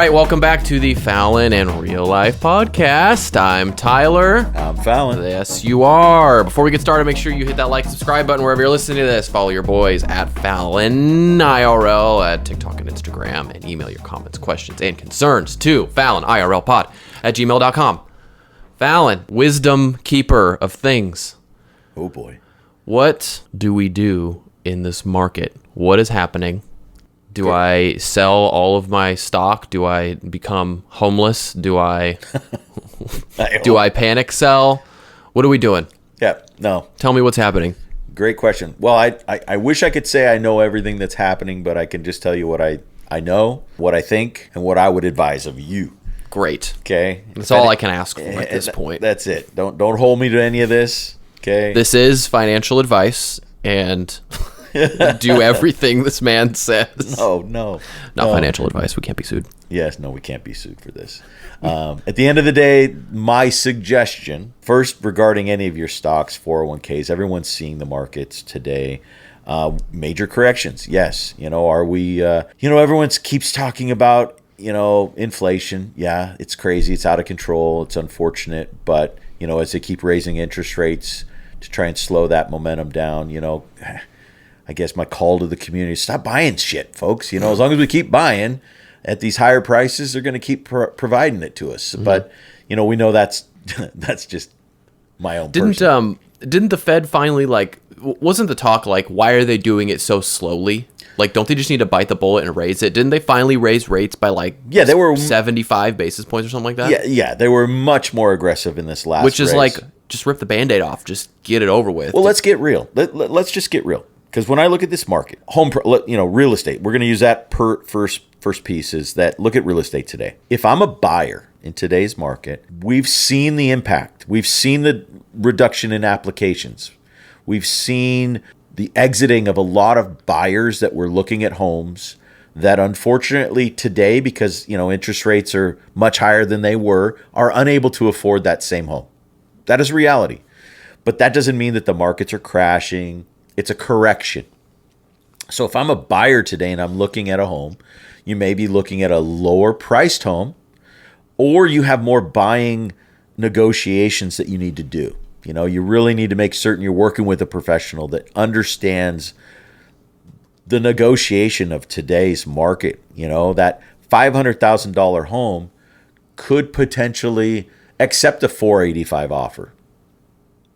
right, welcome back to the Fallon and Real Life podcast. I'm Tyler. I'm Fallon. Yes, you are. Before we get started, make sure you hit that like, subscribe button wherever you're listening to this. Follow your boys at Fallon IRL at TikTok and Instagram, and email your comments, questions, and concerns to FallonIRLpod@gmail.com. Fallon, wisdom keeper of things. Oh boy. What do we do in this market? What is happening? Do I sell all of my stock? Do I become homeless? Do I panic sell? What are we doing? Yeah, no. Tell me what's happening. Great question. Well, I wish I could say I know everything that's happening, but I can just tell you what I know, what I think, and what I would advise of you. Great. Okay? That's all I can ask for at this point. That's it. Don't hold me to any of this. Okay? This is financial advice, and do everything this man says. No. Not financial advice. We can't be sued. Yes, no, we can't be sued for this. At the end of the day, my suggestion, first regarding any of your stocks, 401ks, everyone's seeing the markets today. Major corrections, yes. Are we, everyone keeps talking about, inflation. Yeah, it's crazy. It's out of control. It's unfortunate. But, as they keep raising interest rates to try and slow that momentum down, I guess my call to the community is stop buying shit, folks. As long as we keep buying at these higher prices, they're going to keep providing it to us. Mm-hmm. But, we know that's just my own personal. Didn't the Fed finally, wasn't the talk why are they doing it so slowly? Don't they just need to bite the bullet and raise it? Didn't they finally raise rates by they were 75 basis points or something like that? Yeah, they were much more aggressive in this last Which is raise. Just rip the Band-Aid off. Just get it over with. Well, let's get real. Let's just get real. Because when I look at this market, real estate, we're going to use that first piece is that look at real estate today. If I'm a buyer in today's market, we've seen the impact. We've seen the reduction in applications. We've seen the exiting of a lot of buyers that were looking at homes that unfortunately today, because interest rates are much higher than they were, are unable to afford that same home. That is reality. But that doesn't mean that the markets are crashing. It's a correction. So if I'm a buyer today and I'm looking at a home, you may be looking at a lower priced home, or you have more buying negotiations that you need to do. You really need to make certain you're working with a professional that understands the negotiation of today's market. That $500,000 home could potentially accept a $485,000 offer.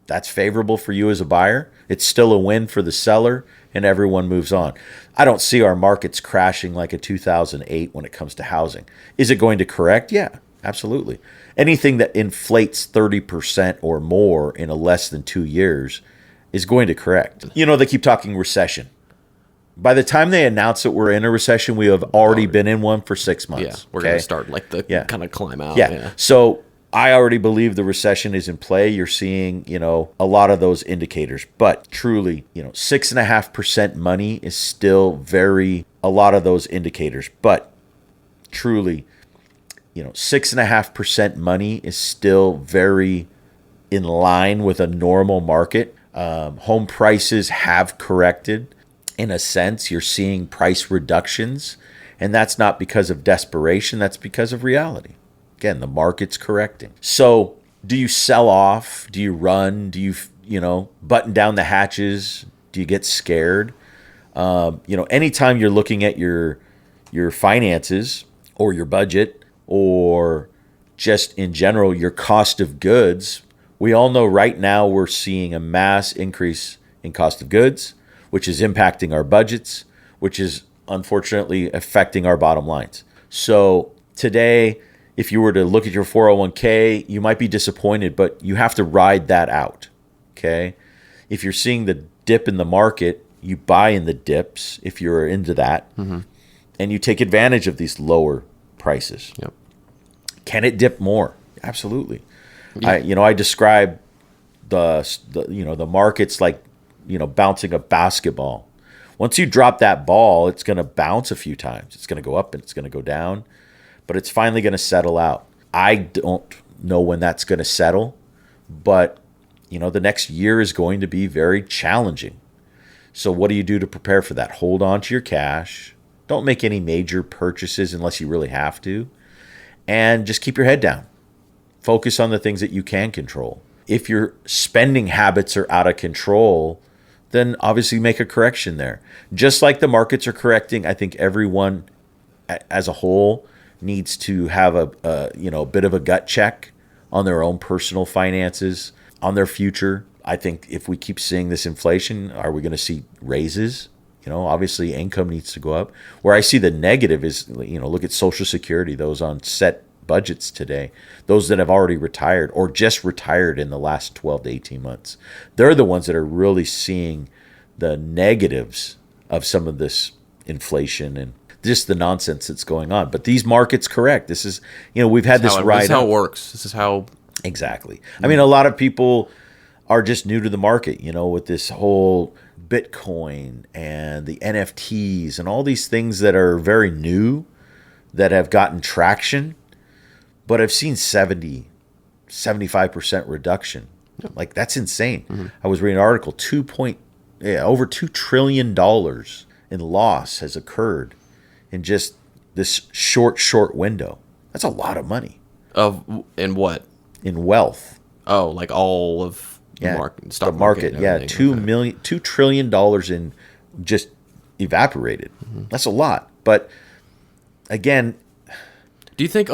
That's favorable for you as a buyer. It's still a win for the seller, and everyone moves on. I don't see our markets crashing like a 2008 when it comes to housing. Is it going to correct? Yeah, absolutely. Anything that inflates 30% or more in a less than 2 years is going to correct. They keep talking recession. By the time they announce that we're in a recession, we have already been in one for 6 months. Yeah, we're going to start kind of climb out. Yeah. So I already believe the recession is in play. You're seeing, a lot of those indicators. But truly, 6.5% money is still a lot of those indicators. But truly, 6.5% money is still very in line with a normal market. Home prices have corrected. In a sense, you're seeing price reductions. And that's not because of desperation. That's because of reality. Again, the market's correcting. So do you sell off? Do you run? Do you, button down the hatches? Do you get scared? Anytime you're looking at your finances or your budget or just in general, your cost of goods, we all know right now we're seeing a mass increase in cost of goods, which is impacting our budgets, which is unfortunately affecting our bottom lines. So today, if you were to look at your 401k, you might be disappointed, but you have to ride that out, okay? If you're seeing the dip in the market, you buy in the dips if you're into that, and you take advantage of these lower prices. Yep. Can it dip more? Absolutely. Yeah. I describe the markets like, bouncing a basketball. Once you drop that ball, it's going to bounce a few times. It's going to go up and it's going to go down, but it's finally going to settle out. I don't know when that's going to settle, but the next year is going to be very challenging. So what do you do to prepare for that? Hold on to your cash, Don't make any major purchases unless you really have to. And just keep your head down. Focus on the things that you can control. If your spending habits are out of control, then obviously make a correction there. Just like the markets are correcting, I think everyone as a whole needs to have a bit of a gut check on their own personal finances, on their future. I think if we keep seeing this inflation, are we going to see raises? Obviously income needs to go up. Where I see the negative is, look at Social Security, those on set budgets today, those that have already retired or just retired in the last 12 to 18 months. They're the ones that are really seeing the negatives of some of this inflation and just the nonsense that's going on. But these markets correct. This is, we've had this ride. This is how it works. This is how. Exactly. I mean, a lot of people are just new to the market, with this whole Bitcoin and the NFTs and all these things that are very new that have gotten traction, but I've seen 75% reduction. Like, that's insane. Mm-hmm. I was reading an article, over $2 trillion in loss has occurred in just this short window. That's a lot of money. In what? In wealth. Oh, like all of stock market. Yeah, $2 trillion in just evaporated. Mm-hmm. That's a lot. But again, do you think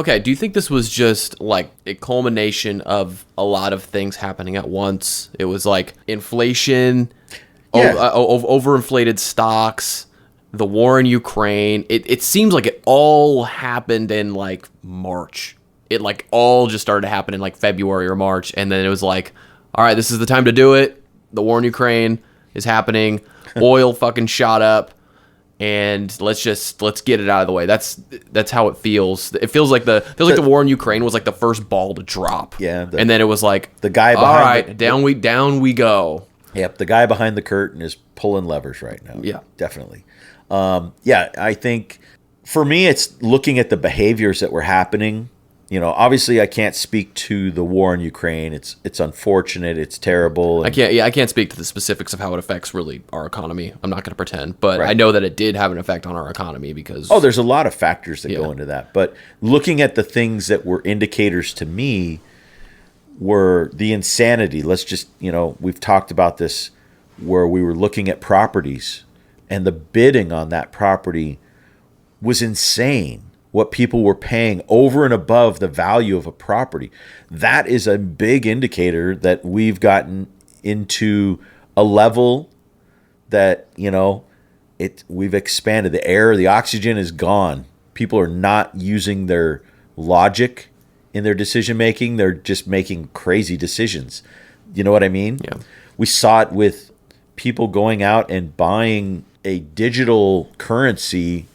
this was just like a culmination of a lot of things happening at once? It was like inflation, overinflated stocks, the war in Ukraine. It seems like it all happened in like March. It like all just started to happen in like February or March, and then it was like, all right, this is the time to do it. The war in Ukraine is happening. Oil fucking shot up, and let's get it out of the way. That's how it feels. It feels like the war in Ukraine was like the first ball to drop. Yeah, and then it was like the guy behind. All right, down we go. Yep, the guy behind the curtain is pulling levers right now. Yeah, definitely. I think for me, it's looking at the behaviors that were happening. Obviously I can't speak to the war in Ukraine. It's unfortunate. It's terrible. I can't speak to the specifics of how it affects really our economy. I'm not going to pretend, but right. I know that it did have an effect on our economy because... Oh, there's a lot of factors that go into that. But looking at the things that were indicators to me were the insanity. Let's just, we've talked about this where we were looking at properties and the bidding on that property was insane. What people were paying over and above the value of a property. That is a big indicator that we've gotten into a level that, we've expanded. The air, the oxygen is gone. People are not using their logic in their decision making. They're just making crazy decisions. You know what I mean? Yeah. We saw it with people going out and buying a digital currency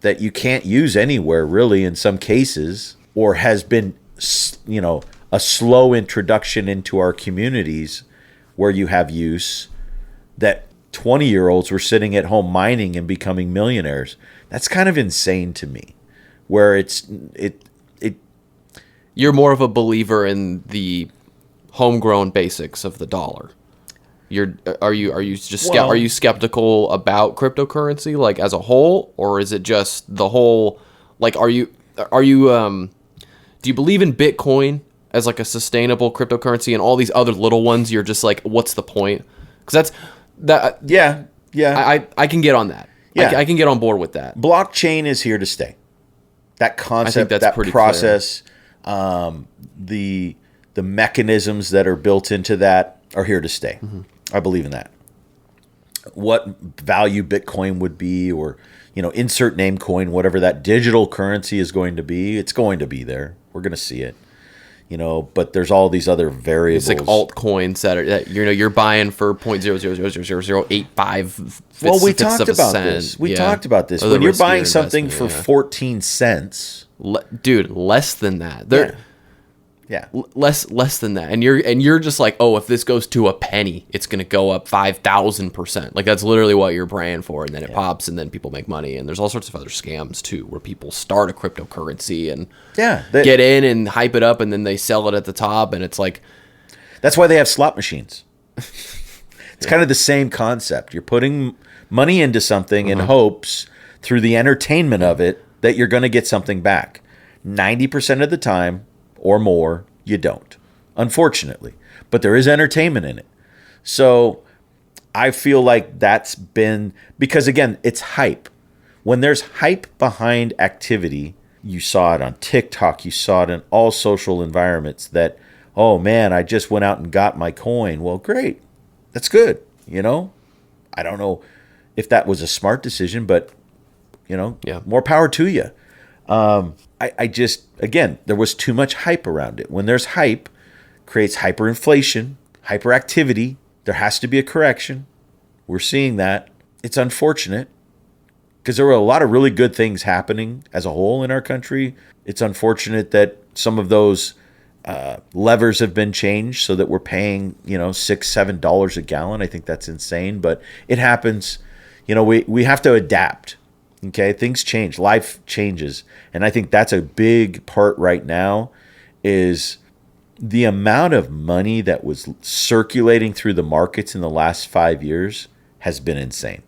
that you can't use anywhere really in some cases, or has been, a slow introduction into our communities where you have use, that 20-year-olds were sitting at home mining and becoming millionaires. That's kind of insane to me, where you're more of a believer in the homegrown basics of the dollar. Are you skeptical about cryptocurrency like as a whole, or is it just the whole, like do you believe in Bitcoin as like a sustainable cryptocurrency and all these other little ones you're just like, what's the point? Because I can get on that. Yeah. I can get on board with that. Blockchain is here to stay. That concept, that process, the mechanisms that are built into that are here to stay. Mm-hmm. I believe in that. What value Bitcoin would be, or, insert name coin, whatever that digital currency is going to be, it's going to be there. We're going to see it. But there's all these other variables. It's like altcoins that you're buying for 0.000085. Well, we talked about this. Talked about this. When you're buying something for 14 cents, dude, less than that. Yeah. Less than that. And you're just like, oh, if this goes to a penny, it's going to go up 5,000%. Like, that's literally what you're praying for. And then it pops, and then people make money. And there's all sorts of other scams too, where people start a cryptocurrency and get in and hype it up, and then they sell it at the top. And it's like, that's why they have slot machines. It's kind of the same concept. You're putting money into something in hopes through the entertainment of it that you're going to get something back. 90% of the time or more, you don't, unfortunately. But there is entertainment in it. So I feel like that's been, because again, it's hype. When there's hype behind activity, you saw it on TikTok, you saw it in all social environments that, oh man, I just went out and got my coin. Well, great. That's good. I don't know if that was a smart decision, but more power to you. I just, again, there was too much hype around it. When there's hype, creates hyperinflation, hyperactivity. There has to be a correction. We're seeing that. It's unfortunate because there were a lot of really good things happening as a whole in our country. It's unfortunate that some of those levers have been changed so that we're paying, $6-7 a gallon. I think that's insane, but it happens. We have to adapt. Okay, things change, life changes, and I think that's a big part right now. Is the amount of money that was circulating through the markets in the last 5 years has been insane,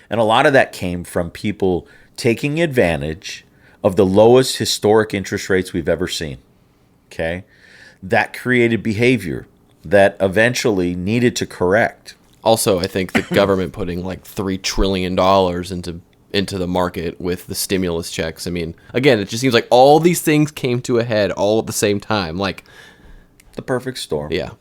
and a lot of that came from people taking advantage of the lowest historic interest rates we've ever seen. Okay. That created behavior that eventually needed to correct. Also, I think the government putting like $3 trillion into the market with the stimulus checks. I mean, again, it just seems like all these things came to a head all at the same time. Like the perfect storm. Yeah.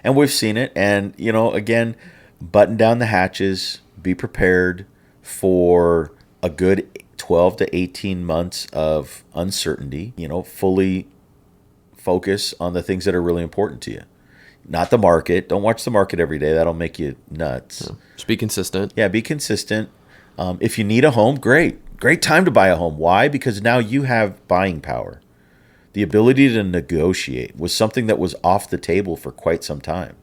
And we've seen it. And, again, button down the hatches, be prepared for a good 12 to 18 months of uncertainty, fully focus on the things that are really important to you. Not the market. Don't watch the market every day. That'll make you nuts. Yeah. Just be consistent. Yeah, be consistent. If you need a home, great. Great time to buy a home. Why? Because now you have buying power. The ability to negotiate was something that was off the table for quite some time,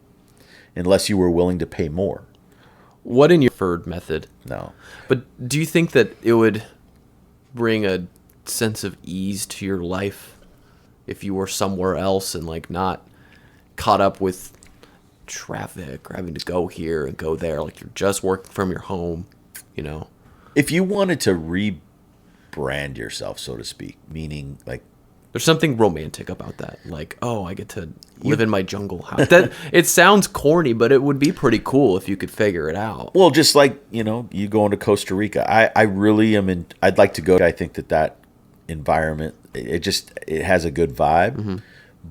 unless you were willing to pay more. What in your preferred method? No. But do you think that it would bring a sense of ease to your life if you were somewhere else and like not caught up with traffic or having to go here and go there? Like you're just working from your home, If you wanted to rebrand yourself, so to speak, meaning like there's something romantic about that. Like, oh, I get to live in my jungle house. That it sounds corny, but it would be pretty cool if you could figure it out. Well, just like, you going to Costa Rica. I really am I'd like to go. I think that environment, it has a good vibe. Mm-hmm.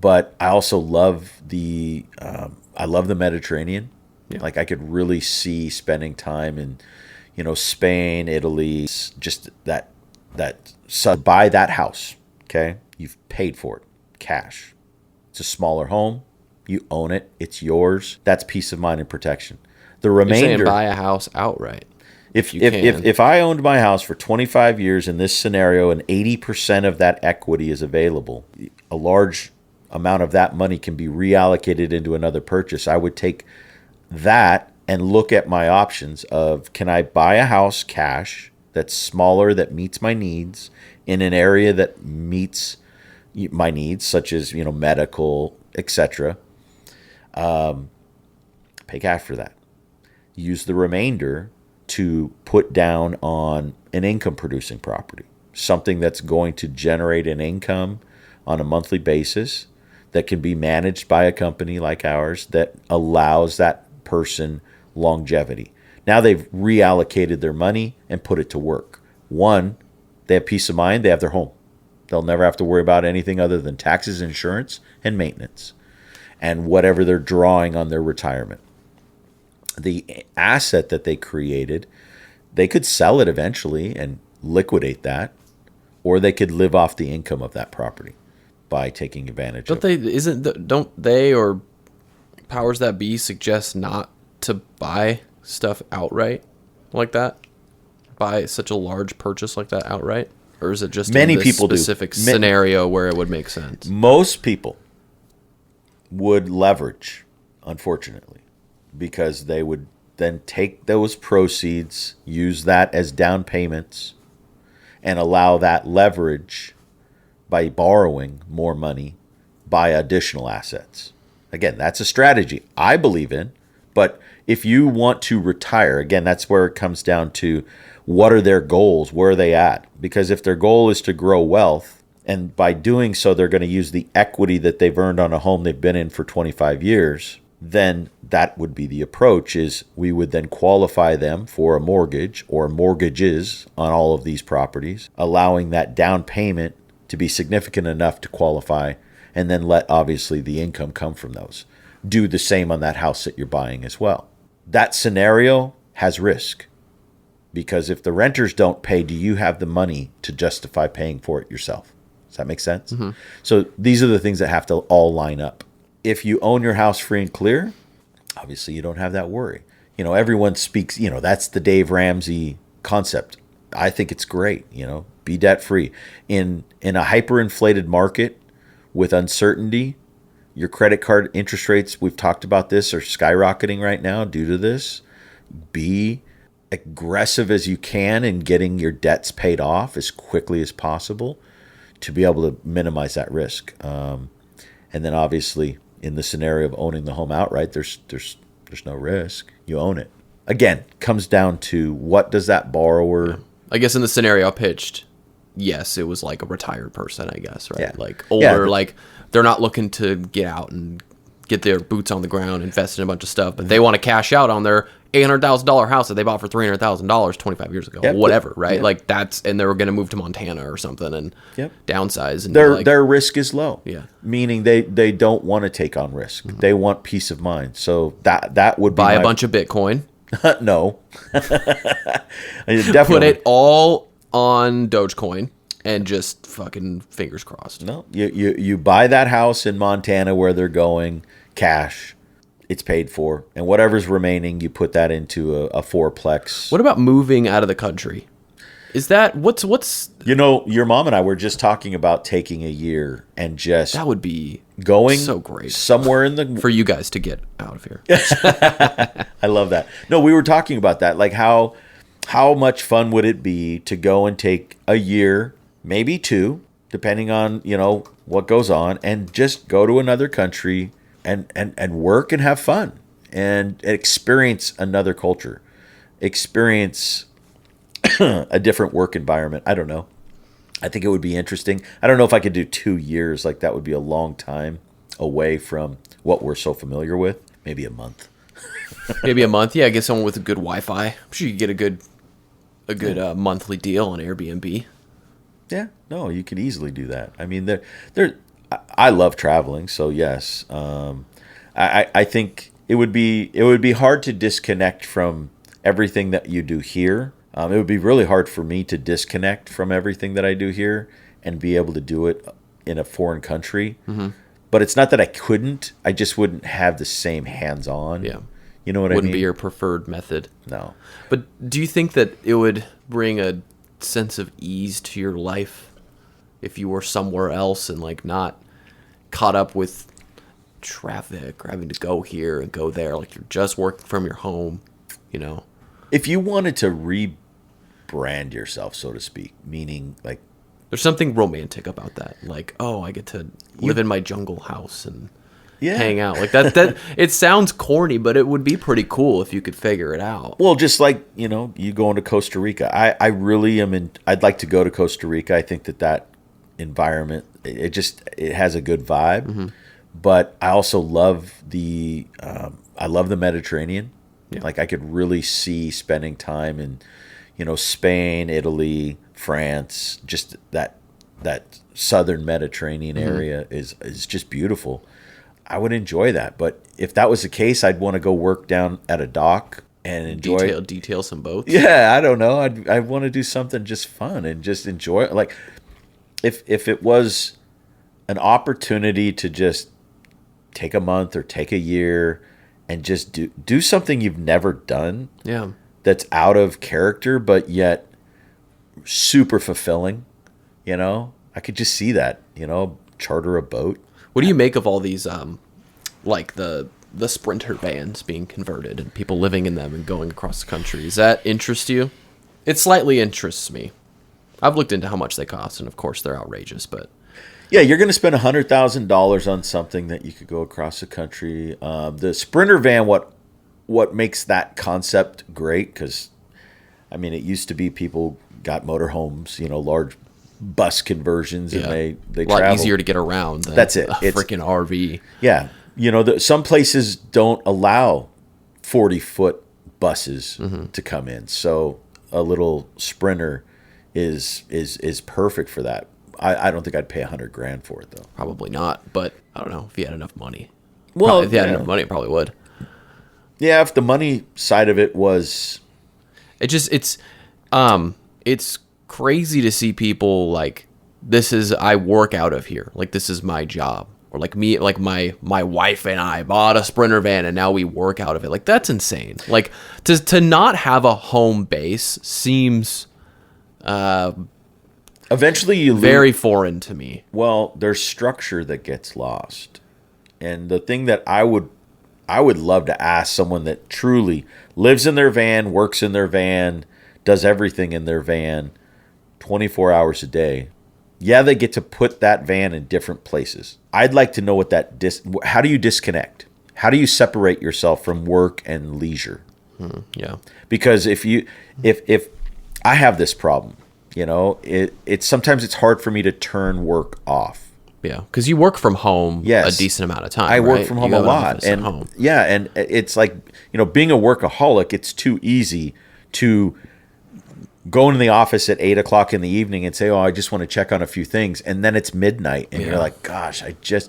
But I also love the Mediterranean. Yeah. Like I could really see spending time in, Spain, Italy, just that. So buy that house, okay? You've paid for it, cash. It's a smaller home. You own it. It's yours. That's peace of mind and protection. The remainder. You're saying buy a house outright. If I owned my house for 25 years in this scenario and 80% of that equity is available, a large amount of that money can be reallocated into another purchase. I would take that and look at my options of, can I buy a house cash that's smaller, that meets my needs in an area that meets my needs, such as, medical, etc. Pay cash for that. Use the remainder to put down on an income producing property, something that's going to generate an income on a monthly basis that can be managed by a company like ours that allows that person longevity. Now they've reallocated their money and put it to work. One, they have peace of mind. They have their home. They'll never have to worry about anything other than taxes, insurance, and maintenance, and whatever they're drawing on their retirement. The asset that they created, they could sell it eventually and liquidate that, or they could live off the income of that property by taking advantage of it. Don't they or powers that be suggest not to buy stuff outright like that? Buy such a large purchase like that outright? Or is it just many in this people specific scenario where it would make sense? Most people would leverage, unfortunately, because they would then take those proceeds, use that as down payments, and allow that leverage by borrowing more money, buy additional assets. Again, that's a strategy I believe in, But if you want to retire, again, that's where it comes down to what are their goals? Where are they at? Because if their goal is to grow wealth, and by doing so, they're going to use the equity that they've earned on a home they've been in for 25 years, then that would be the approach. Is we would then qualify them for a mortgage or mortgages on all of these properties, allowing that down payment to be significant enough to qualify, and then let obviously the income come from those. Do the same on that house that you're buying as well. That scenario has risk, because if the renters don't pay, do you have the money to justify paying for it yourself? Does that make sense? Mm-hmm. So these are the things that have to all line up. If you own your house free and clear, obviously you don't have that worry. Everyone speaks, that's the Dave Ramsey concept. I think it's great, be debt free. In a hyperinflated market with uncertainty, your credit card interest rates, we've talked about this, are skyrocketing right now due to this. Be aggressive as you can in getting your debts paid off as quickly as possible to be able to minimize that risk. And then obviously in the scenario of owning the home outright, there's no risk. You own it. Again, comes down to what does that borrower... Yeah. I guess in the scenario I pitched, yes, it was like a retired person, I guess, right? Yeah. Like older, like they're not looking to get out and get their boots on the ground, invest in a bunch of stuff, but they want to cash out on their $800,000 house that they bought for $300,000 25 years ago, whatever, right? Yep. Like and they were going to move to Montana or something and downsize. And their risk is low. Yeah. Meaning they don't want to take on risk. Mm-hmm. They want peace of mind. So that would be buy a bunch of Bitcoin. No. Definitely. Put it all on Dogecoin and just fucking fingers crossed. No, you buy that house in Montana where they're going, cash. It's paid for, and whatever's remaining, you put that into a fourplex. What about moving out of the country? Is that what's? Your mom and I were just talking about taking a year and just that would be going so great somewhere in the for you guys to get out of here. I love that. No, we were talking about that, like how much fun would it be to go and take a year, maybe two, depending on what goes on, and just go to another country. And work and have fun and experience another culture, experience a different work environment. I don't know. I think it would be interesting. I don't know if I could do 2 years. Like that would be a long time away from what we're so familiar with. Maybe a month. Maybe a month. Yeah, get someone with a good Wi-Fi. I'm sure you get a good monthly deal on Airbnb. Yeah, no, you could easily do that. I mean, I love traveling, so yes. I think it would be hard to disconnect from everything that you do here. It would be really hard for me to disconnect from everything that I do here and be able to do it in a foreign country. Mm-hmm. But it's not that I couldn't. I just wouldn't have the same hands-on. Yeah. You know what I mean? Wouldn't be your preferred method. No. But do you think that it would bring a sense of ease to your life if you were somewhere else and like not caught up with traffic or having to go here and go there, like you're just working from your home, If you wanted to rebrand yourself, so to speak, meaning like there's something romantic about that. Like, oh, I get to live in my jungle house and hang out. Like that it sounds corny, but it would be pretty cool if you could figure it out. Well, just like, you going to Costa Rica. I really am I'd like to go to Costa Rica. I think that environment, it has a good vibe. Mm-hmm. But I also love the Mediterranean. Yeah. Like I could really see spending time in Spain, Italy, France, just that southern Mediterranean area is just beautiful. I would enjoy that. But if that was the case, I'd want to go work down at a dock and enjoy detail some boats. Yeah, I don't know. I'd want to do something just fun and just enjoy it. Like if it was an opportunity to just take a month or take a year and just do something you've never done. Yeah. That's out of character, but yet super fulfilling. I could just see that, charter a boat. What do you make of all these, like the Sprinter vans being converted and people living in them and going across the country? Does that interest you? It slightly interests me. I've looked into how much they cost, and of course they're outrageous, but... Yeah, you're going to spend $100,000 on something that you could go across the country. The Sprinter van, what what makes that concept great, because I mean, it used to be people got motorhomes, large bus conversions, and they a lot travel. easier to get around than That's it. a freaking RV. Yeah. Some places don't allow 40-foot buses to come in. So a little Sprinter is perfect for that. I don't think I'd pay $100,000 for it though. Probably not, but I don't know if you had enough money. Well, If you had enough money, it probably would. Yeah, if the money side of it was, it's crazy to see people like, I work out of here. Like, this is my job. Or like me, like my wife and I bought a Sprinter van and now we work out of it. Like, that's insane. Like, to not have a home base seems eventually you lose. Very foreign to me. Well, there's structure that gets lost. And the thing that I would love to ask someone that truly lives in their van, works in their van, does everything in their van 24 hours a day. Yeah, they get to put that van in different places. I'd like to know what how do you disconnect? How do you separate yourself from work and leisure? Yeah. Because if I have this problem, it's sometimes it's hard for me to turn work off. Yeah, because you work from home Yes. a decent amount of time. I work right? from home You a have an lot, office at and home. yeah, and it's like being a workaholic. It's too easy to go into the office at 8:00 in the evening and say, "Oh, I just want to check on a few things," and then it's midnight, and you're like, "Gosh,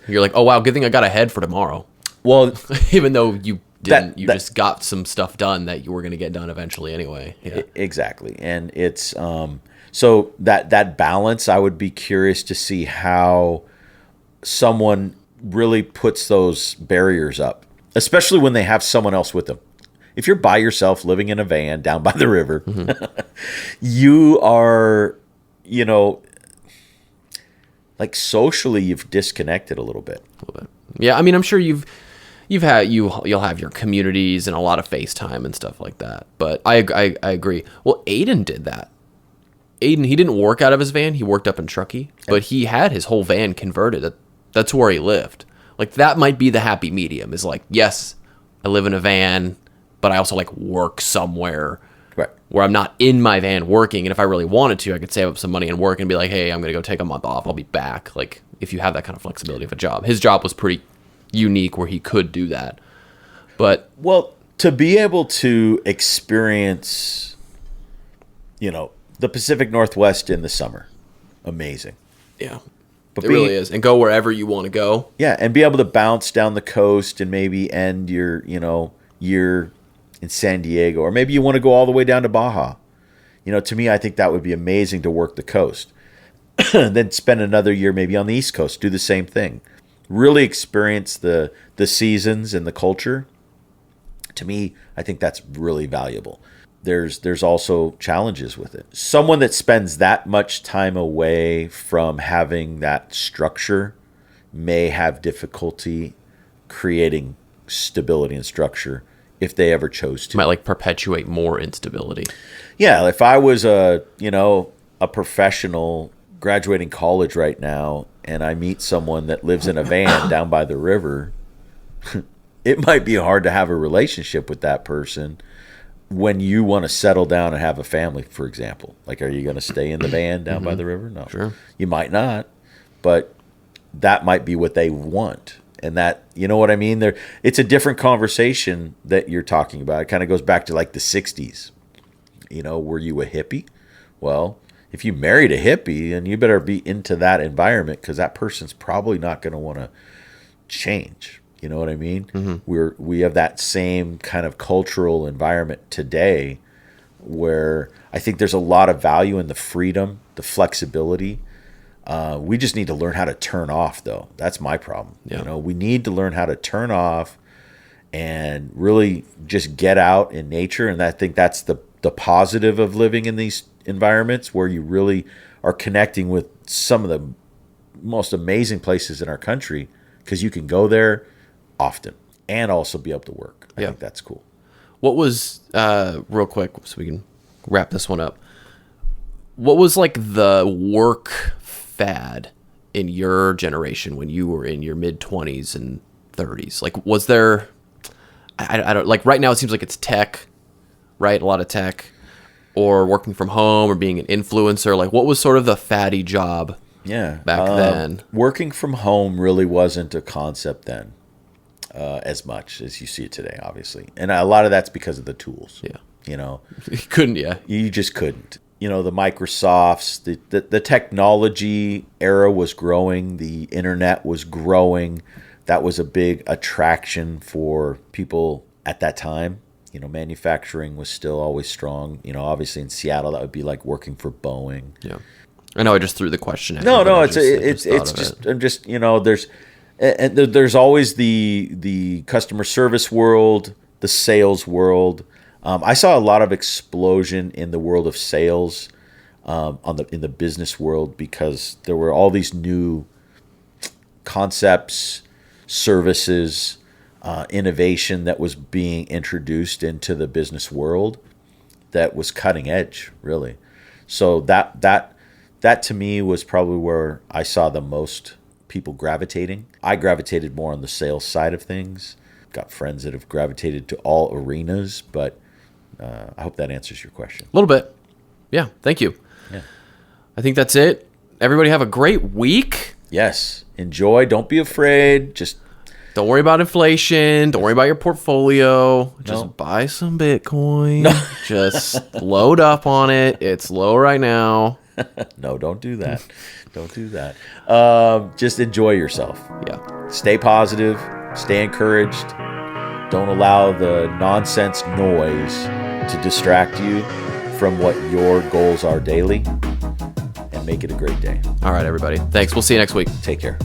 You're like, oh wow, good thing I got ahead for tomorrow." Well, Even though you didn't, you that- just got some stuff done that you were going to get done eventually anyway. Yeah. Exactly, and it's so that balance. I would be curious to see how someone really puts those barriers up, especially when they have someone else with them. If you're by yourself living in a van down by the river, you are, like socially, you've disconnected a little bit. Yeah, I mean, I'm sure you'll have your communities and a lot of FaceTime and stuff like that. But I agree. Well, Aiden did that. Aiden, he didn't work out of his van. He worked up in Truckee, but he had his whole van converted. That's where he lived. Like, that might be the happy medium. Is like, yes, I live in a van, but I also like work somewhere where I'm not in my van working. And if I really wanted to, I could save up some money and work and be like, hey, I'm going to go take a month off. I'll be back. Like, if you have that kind of flexibility of a job. His job was pretty unique where he could do that. But well, to be able to experience, the Pacific Northwest in the summer, amazing. Yeah, but it really is. And go wherever you want to go. Yeah, and be able to bounce down the coast and maybe end your, year in San Diego, or maybe you want to go all the way down to Baja. To me, I think that would be amazing to work the coast. Then spend another year maybe on the East Coast, do the same thing. Really experience the seasons and the culture. To me, I think that's really valuable. There's also challenges with it. Someone that spends that much time away from having that structure may have difficulty creating stability and structure if they ever chose to. Might like perpetuate more instability. Yeah, if I was a professional graduating college right now and I meet someone that lives in a van down by the river, it might be hard to have a relationship with that person when you want to settle down and have a family, for example. Like, are you going to stay in the van down by the river? No. Sure. You might not, but that might be what they want. And that, you know what I mean? It's a different conversation that you're talking about. It kind of goes back to like the 60s. Were you a hippie? Well, if you married a hippie, then you better be into that environment, because that person's probably not going to want to change. You know what I mean? Mm-hmm. We have that same kind of cultural environment today, where I think there's a lot of value in the freedom, the flexibility. We just need to learn how to turn off, though. That's my problem. Yeah. We need to learn how to turn off and really just get out in nature. And I think that's the positive of living in these environments, where you really are connecting with some of the most amazing places in our country, because you can go there often and also be able to work. I think that's cool. What was, real quick, so we can wrap this one up, what was like the work fad in your generation when you were in your mid-20s and 30s? Like, was there, I don't like right now. It seems like it's tech, right? A lot of tech, or working from home, or being an influencer. Like, what was sort of the fatty job? Yeah, back then. Working from home really wasn't a concept then, as much as you see it today, obviously. And a lot of that's because of the tools. Yeah. You know, You couldn't, yeah. you just couldn't. You know, the Microsofts, the technology era was growing, the internet was growing. That was a big attraction for people at that time. You know, manufacturing was still always strong. You know, obviously in Seattle, that would be like working for Boeing. Yeah. I know I just threw the question at you. No, but it's just I'm just, you know, there's always the customer service world, the sales world. I saw a lot of explosion in the world of sales, in the business world, because there were all these new concepts, services, innovation that was being introduced into the business world that was cutting edge, really. So that to me was probably where I saw the most people gravitating. I gravitated more on the sales side of things. Got friends that have gravitated to all arenas, but I hope that answers your question. A little bit. Yeah, thank you. Yeah. I think that's it. Everybody have a great week. Yes. Enjoy. Don't be afraid. Just don't worry about inflation. Don't worry about your portfolio. Just No. buy some Bitcoin. Just load up on it. It's low right now. no, don't do that. Don't do that. Just enjoy yourself. Yeah. Stay positive. Stay encouraged. Don't allow the nonsense noise to distract you from what your goals are daily, and make it a great day. All right, everybody. Thanks. We'll see you next week. Take care.